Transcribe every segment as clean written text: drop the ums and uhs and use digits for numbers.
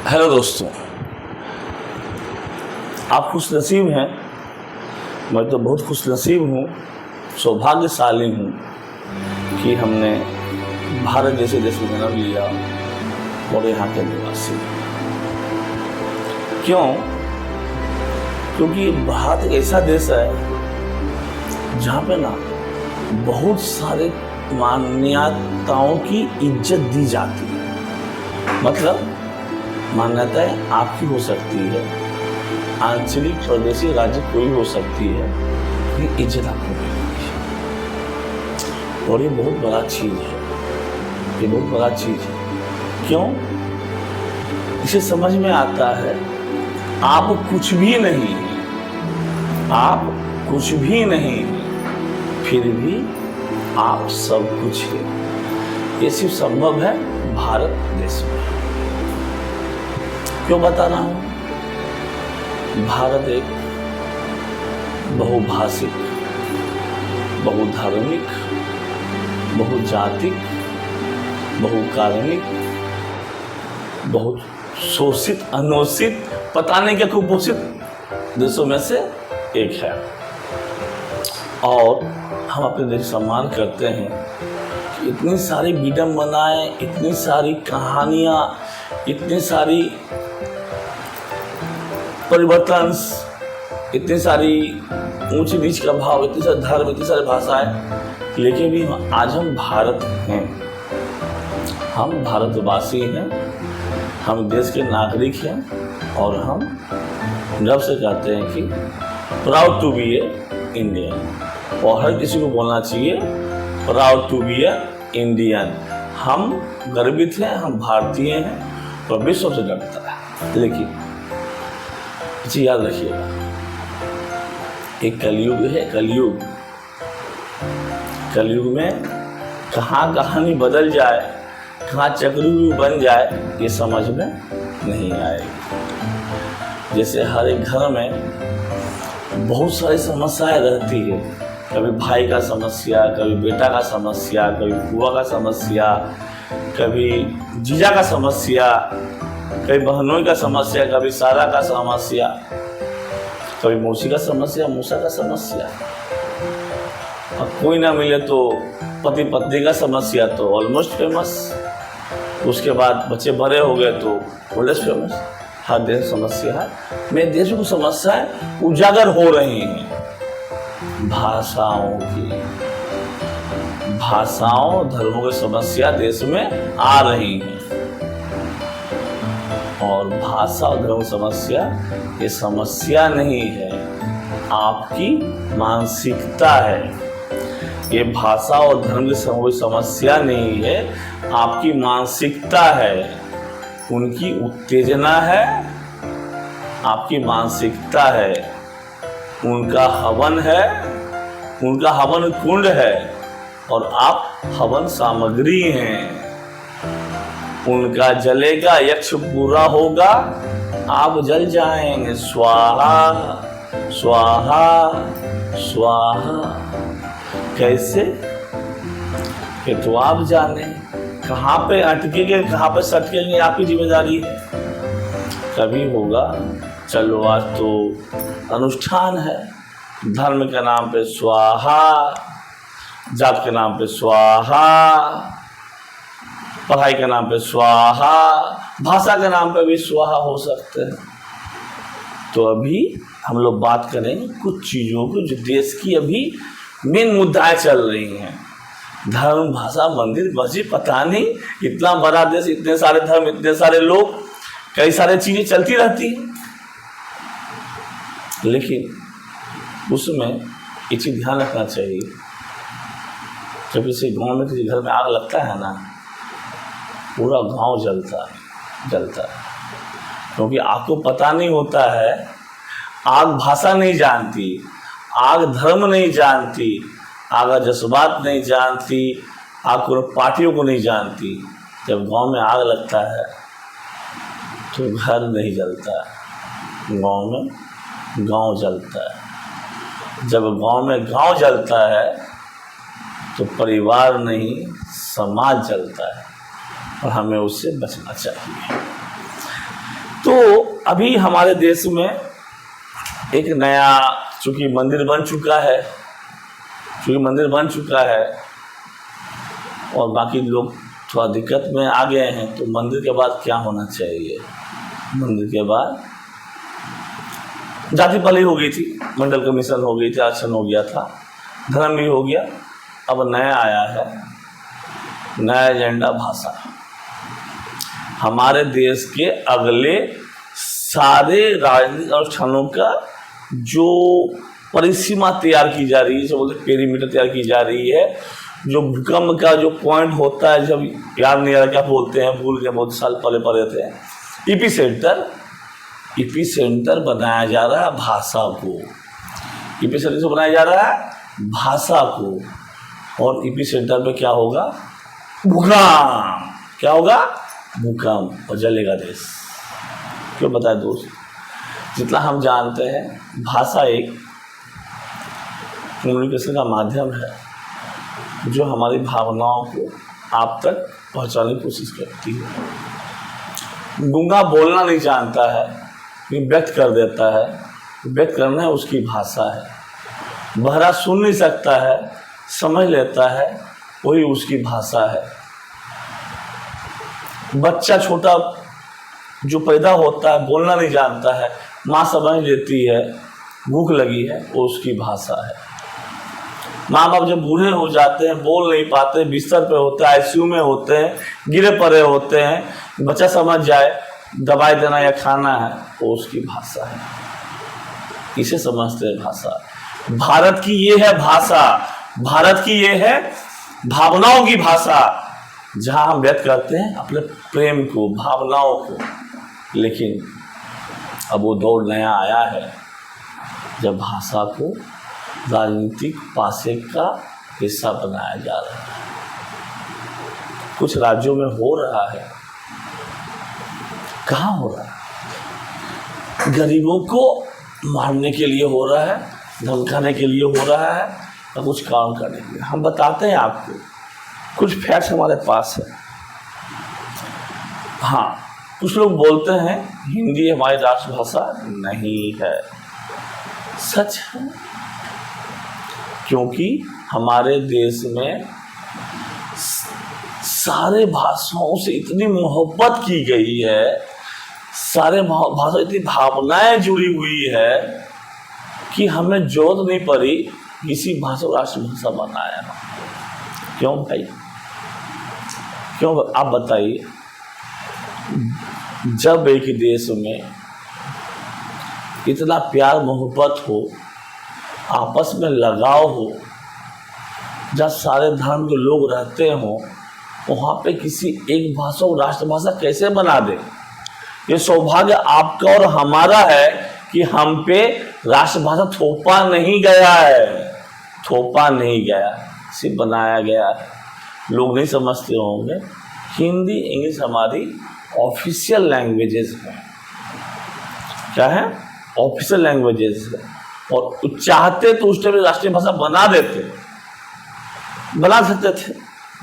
Hello दोस्तों, आप खुश नसीब हैं। मैं तो बहुत खुश नसीब हूँ, सौभाग्यशाली हूँ कि हमने भारत जैसे देश में जन्म लिया और यहाँ के निवासी। क्यों? क्योंकि भारत एक ऐसा देश है जहाँ पे ना बहुत सारे मान्यताओं की इज्जत दी जाती है। मतलब मान्यताएं आपकी हो सकती है, आंचलिक प्रदेशी राज्य कोई हो सकती है, लेकिन इज्जत आपको मिलेगी। और ये बहुत बड़ा चीज है, ये बहुत बड़ा चीज है। क्यों? इसे समझ में आता है आप कुछ भी नहीं, आप कुछ भी नहीं, फिर भी आप सब कुछ है। ये सिर्फ संभव है भारत देश में। क्यों बता रहा हूं? भारत एक बहुभाषिक, बहुधार्मिक, बहुजातिक, बहुकारणिक, बहुत शोषित, अनोषित, पता नहीं क्या कुपोषित देशों में से एक है। और हम अपने देश सम्मान करते हैं कि इतनी सारी विडंबनाएं, इतनी सारी कहानियां, इतनी सारी परिवर्तन, इतनी सारी ऊंच नीच का भाव, इतने सारे धर्म, इतनी सारी भाषाएं, लेकिन भी आज हम भारत हैं, हम भारतवासी हैं, हम देश के नागरिक हैं और हम गर्व से कहते हैं कि proud to be a Indian. और हर किसी को बोलना चाहिए proud to be a Indian. हम गर्वित हैं, हम भारतीय हैं और विश्व से डरता है। लेकिन इसे याद रखिएगा, एक कलयुग है, कलयुग। कलयुग में कहाँ कहानी बदल जाए, कहाँ चक्रव्यूह बन जाए, ये समझ में नहीं आएगी। जैसे हर एक घर में बहुत सारी समस्याएं रहती है, कभी भाई का समस्या, कभी बेटा का समस्या, कभी बुआ का समस्या, कभी जीजा का समस्या, कभी बहनों का समस्या, कभी सारा का समस्या, कभी मौसी का समस्या, मूसा का समस्या। अब कोई ना मिले तो पति पत्नी का समस्या तो ऑलमोस्ट फेमस। उसके बाद बच्चे बड़े हो गए तो ऑलमोस्ट फेमस। हर देश समस्या है। मेरे देश में समस्याएं उजागर हो रही हैं। भाषाओं की, भाषाओं धर्मों की समस्या देश में आ रही है। और भाषा और धर्म समस्या ये समस्या नहीं है, आपकी मानसिकता है। ये भाषा और धर्म की समस्या नहीं है, आपकी मानसिकता है। उनकी उत्तेजना है, आपकी मानसिकता है। उनका हवन है, उनका हवन कुंड है और आप हवन सामग्री हैं। उनका जलेगा, यक्ष पूरा होगा, आप जल जाएंगे। स्वाहा स्वाहा स्वाहा। कैसे कि तो आप जाने, कहाँ पे अटकेंगे, कहाँ पे सटकेंगे, आपकी जिम्मेदारी है। कभी होगा, चलो आज तो अनुष्ठान है, धर्म के नाम पे स्वाहा, जात के नाम पे स्वाहा, पढ़ाई के नाम पे स्वाहा, भाषा के नाम पे भी स्वाहा हो सकते हैं। तो अभी हम लोग बात करें कुछ चीज़ों को जो देश की अभी मेन मुद्दाएं चल रही हैं। धर्म, भाषा, मंदिर, मस्जिद, पता नहीं, इतना बड़ा देश, इतने सारे धर्म, इतने सारे लोग, कई सारी चीज़ें चलती रहती हैं। लेकिन उसमें एक चीज़ ध्यान रखना चाहिए, जब किसी गाँव में, किसी घर में आग लगता है ना, पूरा गांव जलता है। क्योंकि आपको पता नहीं होता है, आग भाषा नहीं जानती, आग धर्म नहीं जानती, आग जज्बात नहीं जानती, आग को पार्टियों को नहीं जानती। जब गांव में आग लगता है तो घर नहीं जलता है, गांव में गांव जलता है। जब गांव में गांव जलता है तो परिवार नहीं, समाज जलता है और हमें उससे बचना चाहिए। तो अभी हमारे देश में एक नया चूंकि मंदिर बन चुका है और बाकी लोग थोड़ा दिक्कत में आ गए हैं, तो मंदिर के बाद क्या होना चाहिए? मंदिर के बाद जाति पली हो गई थी, मंडल कमीशन हो गई थी, आरक्षण हो गया था, धर्म भी हो गया। अब नया आया है, नया एजेंडा भाषा। हमारे देश के अगले सारे राजनीतिक अनुष्ठानों का जो परिसीमा तैयार की जा रही है, जो बोलते पेरीमीटर तैयार की जा रही है, जो भूकंप का जो पॉइंट होता है, जब याद नहीं आ रहा क्या बोलते हैं, भूल गए, बहुत साल पहले पढ़े थे, ईपी सेंटर बनाया जा रहा है भाषा को। ईपी सेंटर से बनाया जा रहा है भाषा को, और ईपी सेंटर पे क्या होगा? भूकंप। क्या होगा? भूकंप, और जलेगा देश। क्यों बताए दोस्त? जितना हम जानते हैं, भाषा एक कम्युनिकेशन का माध्यम है जो हमारी भावनाओं को आप तक पहुंचाने की कोशिश करती है। गूंगा बोलना नहीं जानता है, लेकिन व्यक्त कर देता है। व्यक्त करना है उसकी भाषा है। बहरा सुन नहीं सकता है, समझ लेता है, वही उसकी भाषा है। बच्चा छोटा जो पैदा होता है, बोलना नहीं जानता है, माँ समझ लेती है, भूख लगी है, वो उसकी भाषा है। माँ बाप जब बूढ़े हो जाते हैं, बोल नहीं पाते, बिस्तर पे होते हैं, आईसीयू में होते हैं, गिरे पड़े होते हैं, बच्चा समझ जाए दवाई देना या खाना है, वो उसकी भाषा है। इसे समझते हैं भाषा। भारत की ये है भाषा, भारत की ये है भावनाओं की भाषा, जहां हम व्यक्त करते हैं अपने प्रेम को, भावनाओं को। लेकिन अब वो दौर नया आया है जब भाषा को राजनीतिक पासे का हिस्सा बनाया जा रहा है। कुछ राज्यों में हो रहा है। कहाँ हो रहा है? गरीबों को मारने के लिए हो रहा है, धमकाने के लिए हो रहा है, और कुछ काम करने के लिए। हम बताते हैं आपको, कुछ फैक्ट्स हमारे पास है। हाँ, कुछ लोग बोलते हैं हिंदी हमारी राष्ट्रभाषा नहीं है। सच है, क्योंकि हमारे देश में सारे भाषाओं से इतनी मोहब्बत की गई है, सारे भाषा इतनी भावनाएं जुड़ी हुई है कि हमें जरूरत नहीं पड़ी किसी भाषा को राष्ट्रभाषा बनाया। क्यों भाई? क्यों? आप बताइए। जब एक देश में इतना प्यार मोहब्बत हो, आपस में लगाव हो, जहाँ सारे धर्म के लोग रहते हों, वहाँ पे किसी एक भाषा को राष्ट्रभाषा कैसे बना दे? ये सौभाग्य आपका और हमारा है कि हम पे राष्ट्रभाषा थोपा नहीं गया है, थोपा नहीं गया, सिर्फ बनाया गया है। लोग नहीं समझते होंगे, हिंदी इंग्लिश हमारी ऑफिशियल लैंग्वेजेस हैं। क्या है? ऑफिशियल लैंग्वेजेस है। और चाहते तो उस टाइम राष्ट्रीय भाषा बना देते, बना सकते थे,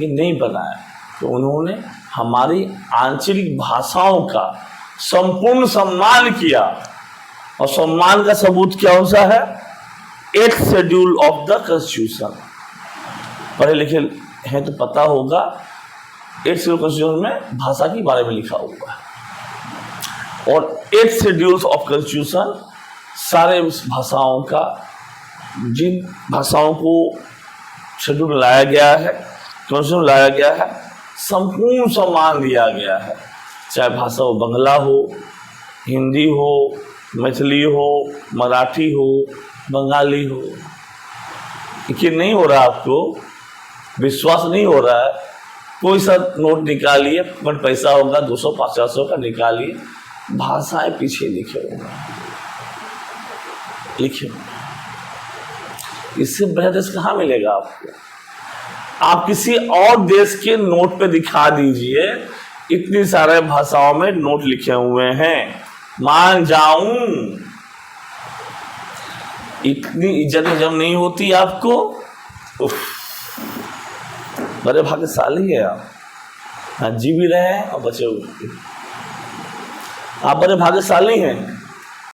ये नहीं बनाया। तो उन्होंने हमारी आंचलिक भाषाओं का संपूर्ण सम्मान किया, और सम्मान का सबूत क्या सा है? 8th schedule of the constitution. पढ़े लिखे हैं तो पता होगा, 8th शेड्यूल कॉन्स्टिट्यूशन में भाषा के बारे में लिखा हुआ है। और 8th शेड्यूल ऑफ कॉन्स्टिट्यूशन सारे भाषाओं का, जिन भाषाओं को शेड्यूल लाया गया है, कॉन्स्टिट्यूशन लाया गया है, संपूर्ण सम्मान दिया गया है। चाहे भाषा वो बंगला हो, हिंदी हो, मैथिली हो, मराठी हो, बंगाली हो। ये नहीं हो रहा, आपको विश्वास नहीं हो रहा है? कोई सा नोट निकालिए, बट पैसा होगा 200-500 का, निकालिए, भाषाएं पीछे लिखे होगा, लिखे। इससे बड़ा देश कहाँ मिलेगा आपको? आप किसी और देश के नोट पे दिखा दीजिए, इतनी सारे भाषाओं में नोट लिखे हुए हैं, मान जाऊं। इतनी इज्जत जब नहीं होती आपको, बड़े भाग्यशाली है आप, जी भी रहे हैं और बचे हुए। आप बड़े भाग्यशाली हैं